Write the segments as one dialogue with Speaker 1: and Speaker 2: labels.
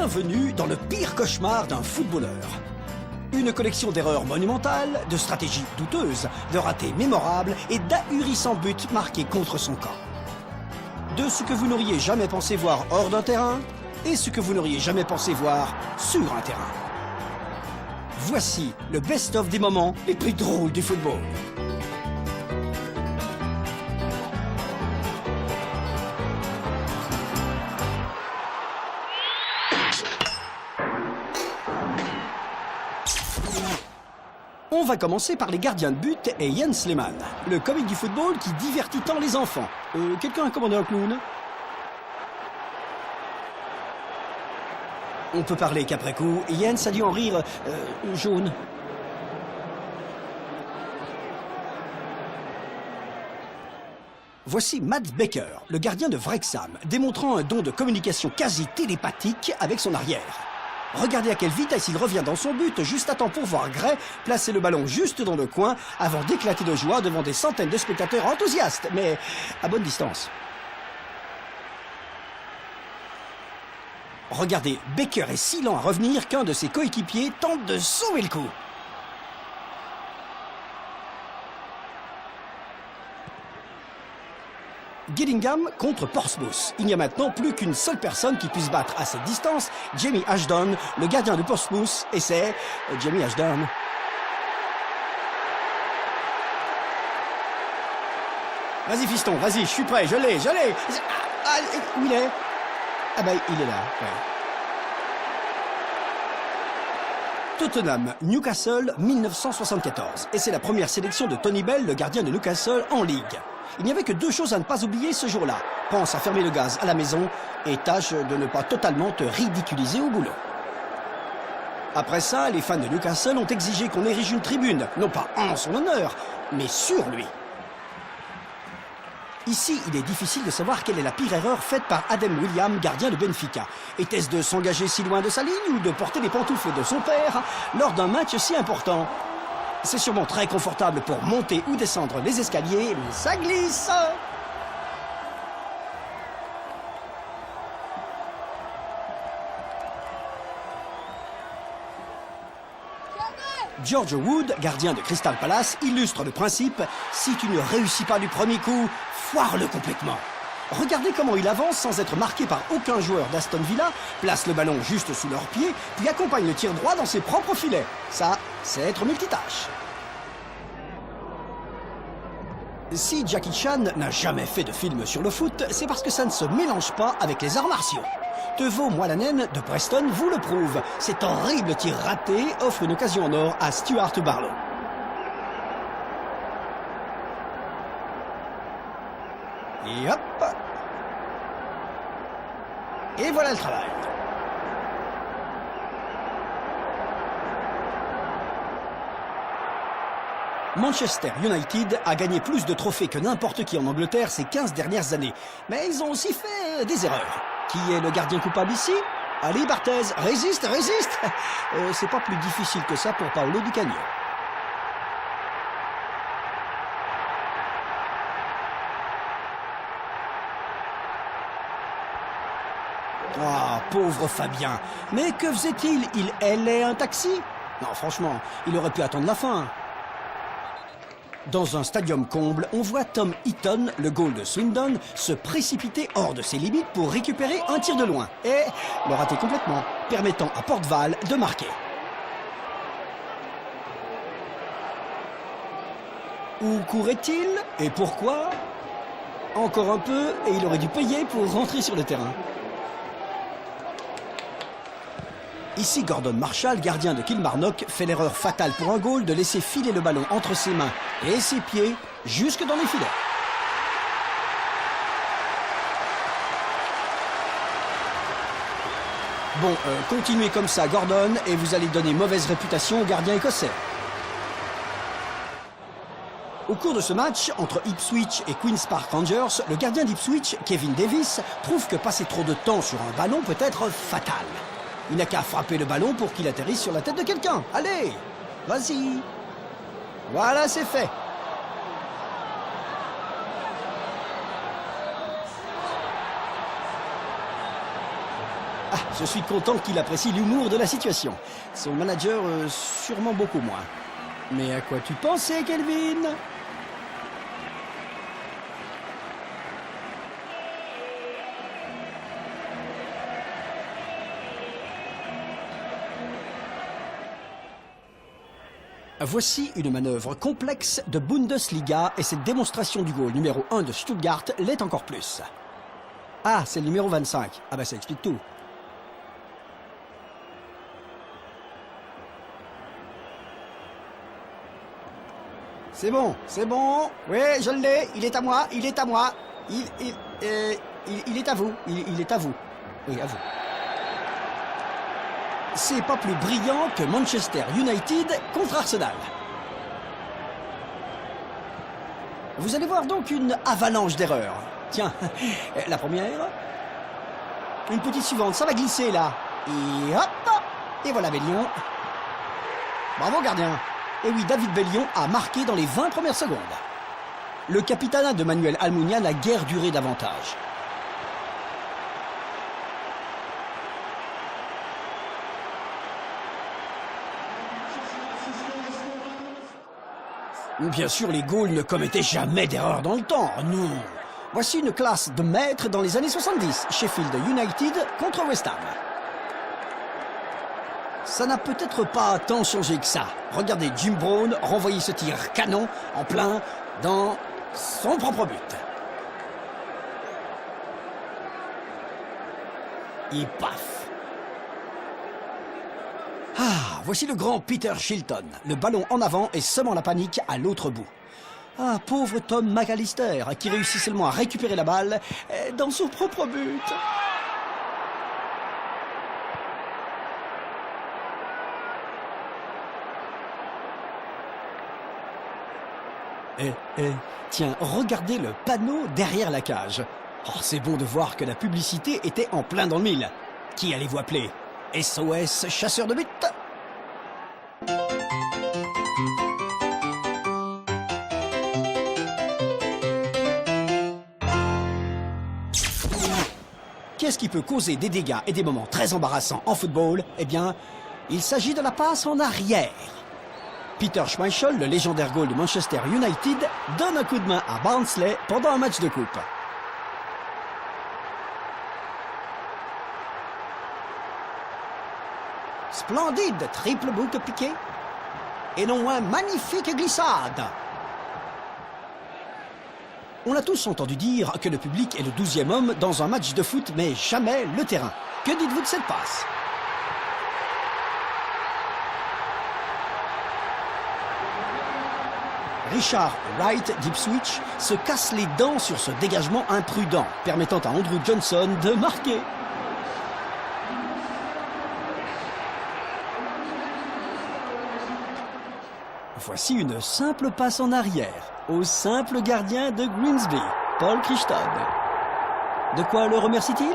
Speaker 1: Bienvenue dans le pire cauchemar d'un footballeur. Une collection d'erreurs monumentales, de stratégies douteuses, de ratés mémorables et d'ahurissants buts marqués contre son camp. De ce que vous n'auriez jamais pensé voir hors d'un terrain et ce que vous n'auriez jamais pensé voir sur un terrain. Voici le best-of des moments les plus drôles du football. On va commencer par les gardiens de but et Jens Lehmann, le comique du football qui divertit tant les enfants. Quelqu'un a commandé un clown? On peut parler qu'après coup, Jens a dû en rire jaune. Voici Matt Baker, le gardien de Wrexham, démontrant un don de communication quasi télépathique avec son arrière. Regardez à quelle vitesse il revient dans son but juste à temps pour voir Gray placer le ballon juste dans le coin avant d'éclater de joie devant des centaines de spectateurs enthousiastes, mais à bonne distance. Regardez, Baker est si lent à revenir qu'un de ses coéquipiers tente de sauver le coup. Gillingham contre Portsmouth. Il n'y a maintenant plus qu'une seule personne qui puisse battre à cette distance, Jamie Ashdown, le gardien de Portsmouth, et c'est Jamie Ashdown. Vas-y fiston, vas-y, je suis prêt, je l'ai. Où il est? Ah ben, il est là, ouais. Tottenham, Newcastle, 1974. Et c'est la première sélection de Tony Bell, le gardien de Newcastle, en Ligue. Il n'y avait que deux choses à ne pas oublier ce jour-là. Pense à fermer le gaz à la maison et tâche de ne pas totalement te ridiculiser au boulot. Après ça, les fans de Newcastle ont exigé qu'on érige une tribune, non pas en son honneur, mais sur lui. Ici, il est difficile de savoir quelle est la pire erreur faite par Adam William, gardien de Benfica. Était-ce de s'engager si loin de sa ligne ou de porter les pantoufles de son père lors d'un match si important? C'est sûrement très confortable pour monter ou descendre les escaliers, mais ça glisse. George Wood, gardien de Crystal Palace, illustre le principe « Si tu ne réussis pas du premier coup, foire-le complètement ». Regardez comment il avance sans être marqué par aucun joueur d'Aston Villa, place le ballon juste sous leurs pieds, puis accompagne le tir droit dans ses propres filets. Ça, c'est être multitâche. Si Jackie Chan n'a jamais fait de film sur le foot, c'est parce que ça ne se mélange pas avec les arts martiaux. Teuvo Moalanen de Preston vous le prouve. Cet horrible tir raté offre une occasion en or à Stuart Barlow. Et hop! Et voilà le travail. Manchester United a gagné plus de trophées que n'importe qui en Angleterre ces 15 dernières années. Mais ils ont aussi fait des erreurs. Qui est le gardien coupable ici? Ali Barthez, résiste! C'est pas plus difficile que ça pour Paolo Di Canio. Ah, pauvre Fabien. Mais que faisait-il? Il hélait un taxi? Non, franchement, il aurait pu attendre la fin. Dans un stadium comble, on voit Tom Heaton, le goal de Swindon, se précipiter hors de ses limites pour récupérer un tir de loin. Et le rater complètement, permettant à Port Vale de marquer. Où courait-il? Et pourquoi? Encore un peu, et il aurait dû payer pour rentrer sur le terrain. Ici, Gordon Marshall, gardien de Kilmarnock, fait l'erreur fatale pour un goal de laisser filer le ballon entre ses mains et ses pieds jusque dans les filets. Bon, continuez comme ça, Gordon, et vous allez donner mauvaise réputation au gardien écossais. Au cours de ce match, entre Ipswich et Queen's Park Rangers, le gardien d'Ipswich, Kevin Davis, prouve que passer trop de temps sur un ballon peut être fatal. Il n'a qu'à frapper le ballon pour qu'il atterrisse sur la tête de quelqu'un. Allez, vas-y. Voilà, c'est fait. Ah, je suis content qu'il apprécie l'humour de la situation. Son manager, sûrement beaucoup moins. Mais à quoi tu pensais, Kelvin? Voici une manœuvre complexe de Bundesliga et cette démonstration du goal numéro 1 de Stuttgart l'est encore plus. Ah, c'est le numéro 25. Ah bah ça explique tout. C'est bon, c'est bon. Oui, je l'ai. Il est à moi, il est à moi. Il est à vous. Il est à vous. Oui, à vous. C'est pas plus brillant que Manchester United contre Arsenal. Vous allez voir donc une avalanche d'erreurs. Tiens, la première. Une petite suivante, ça va glisser là. Et hop. Et voilà Bellion. Bravo gardien. Et oui, David Bellion a marqué dans les 20 premières secondes. Le capitanat de Manuel Almunia n'a guère duré davantage. Bien sûr, les Gaules ne commettaient jamais d'erreur dans le temps, non. Voici une classe de maîtres dans les années 70, Sheffield United contre West Ham. Ça n'a peut-être pas tant changé que ça. Regardez Jim Brown renvoyer ce tir canon en plein dans son propre but. Et paf! Ah, voici le grand Peter Shilton. Le ballon en avant et semant la panique à l'autre bout. Ah, pauvre Tom McAllister, qui réussit seulement à récupérer la balle dans son propre but. Tiens, regardez le panneau derrière la cage. Oh, c'est bon de voir que la publicité était en plein dans le mille. Qui allez-vous appeler? SOS chasseur de but. Qu'est-ce qui peut causer des dégâts et des moments très embarrassants en football? Eh bien, il s'agit de la passe en arrière. Peter Schmeichel, le légendaire goal de Manchester United, donne un coup de main à Barnsley pendant un match de coupe. Splendide triple boucle piqué. Et non moins magnifique glissade. On a tous entendu dire que le public est le 12e homme dans un match de foot, mais jamais le terrain. Que dites-vous de cette passe? Richard Wright d'Ipswich se casse les dents sur ce dégagement imprudent, permettant à Andrew Johnson de marquer. Voici une simple passe en arrière, au simple gardien de Grimsby, Paul Christod. De quoi le remercie-t-il?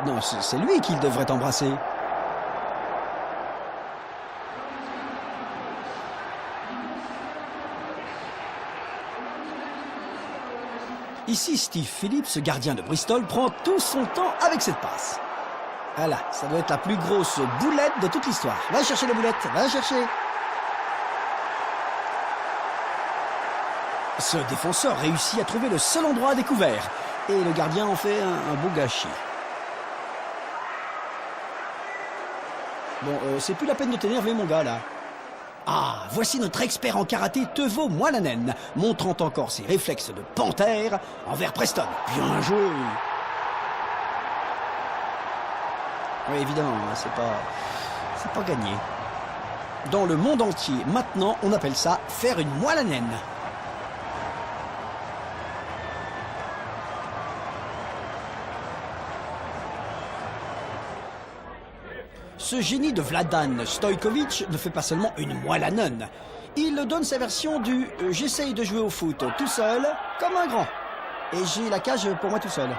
Speaker 1: Non, c'est lui qu'il devrait embrasser. Ici, Steve Phillips, gardien de Bristol, prend tout son temps avec cette passe. Voilà, ça doit être la plus grosse boulette de toute l'histoire. Va chercher la boulette, va chercher. Ce défenseur réussit à trouver le seul endroit à découvert. Et le gardien en fait un beau gâchis. Bon, c'est plus la peine de t'énerver, mon gars, là. Ah, voici notre expert en karaté Teuvo Moilanen, montrant encore ses réflexes de panthère envers Preston. Bien joué. Oui, évidemment, c'est pas gagné. Dans le monde entier, maintenant, on appelle ça faire une Moilanen. Ce génie de Vladan Stojkovic ne fait pas seulement une Moilanen. Il donne sa version du « j'essaye de jouer au foot tout seul, comme un grand. Et j'ai la cage pour moi tout seul ».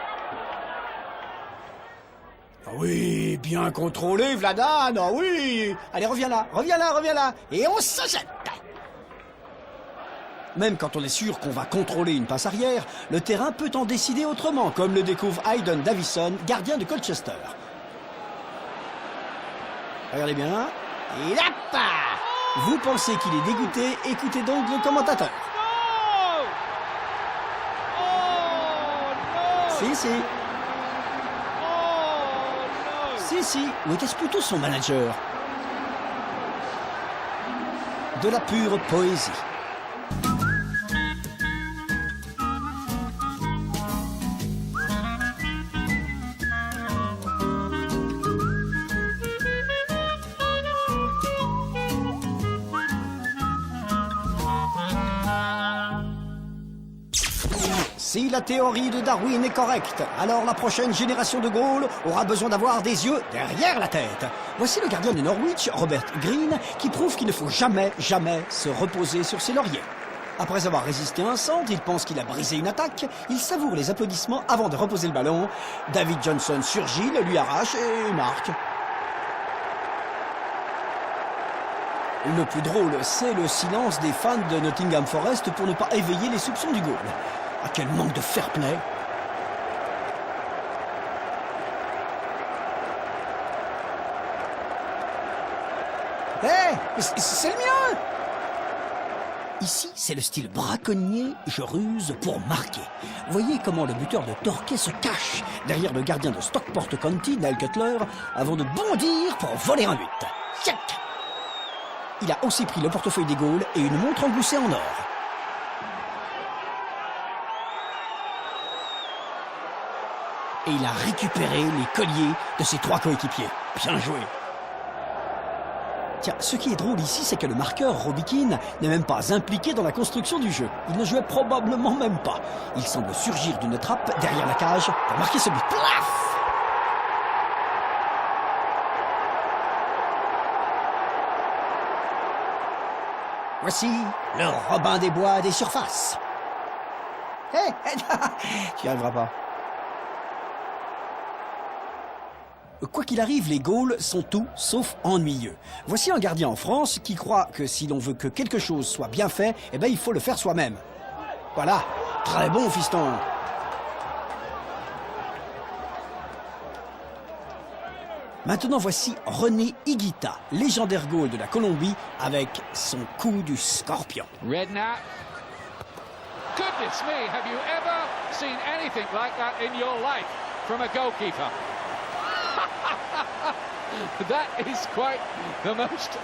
Speaker 1: Ah oui, bien contrôlé Vladan, ah oui. Allez, reviens là, reviens là, reviens là. Et on se jette. Même quand on est sûr qu'on va contrôler une passe arrière, le terrain peut en décider autrement, comme le découvre Hayden Davison, gardien de Colchester. Regardez bien. Et hop! Vous pensez qu'il est dégoûté? Écoutez donc le commentateur. Si, si. Si, si. Ou était-ce plutôt son manager? De la pure poésie. Si la théorie de Darwin est correcte, alors la prochaine génération de Gaules aura besoin d'avoir des yeux derrière la tête. Voici le gardien de Norwich, Robert Greene, qui prouve qu'il ne faut jamais, jamais se reposer sur ses lauriers. Après avoir résisté à un centre, il pense qu'il a brisé une attaque, il savoure les applaudissements avant de reposer le ballon. David Johnson surgit, le lui arrache et marque. Le plus drôle, c'est le silence des fans de Nottingham Forest pour ne pas éveiller les soupçons du goal. Ah, quel manque de fair-play! Hé, c'est le mien! Ici, c'est le style braconnier, je ruse pour marquer. Voyez comment le buteur de Torquay se cache derrière le gardien de Stockport County, Niall Cutler, avant de bondir pour voler un but. Tchac! Il a aussi pris le portefeuille des Gaules et une montre engloussée en or. Et il a récupéré les colliers de ses 3 coéquipiers. Bien joué. Tiens, ce qui est drôle ici, c'est que le marqueur, Robbie Keane, n'est même pas impliqué dans la construction du jeu. Il ne jouait probablement même pas. Il semble surgir d'une trappe derrière la cage pour marquer ce but. Plaf! Voici le Robin des Bois des surfaces. Hé, tu n'y arriveras pas. Quoi qu'il arrive, les Gaules sont tout sauf ennuyeux. Voici un gardien en France qui croit que si l'on veut que quelque chose soit bien fait, eh ben il faut le faire soi-même. Voilà, très bon fiston. Maintenant voici René Higuita, légendaire Gaule de la Colombie, avec son coup du scorpion.
Speaker 2: Redknapp. Goodness me, have you ever seen anything like that in your life from a goalkeeper? That is quite the most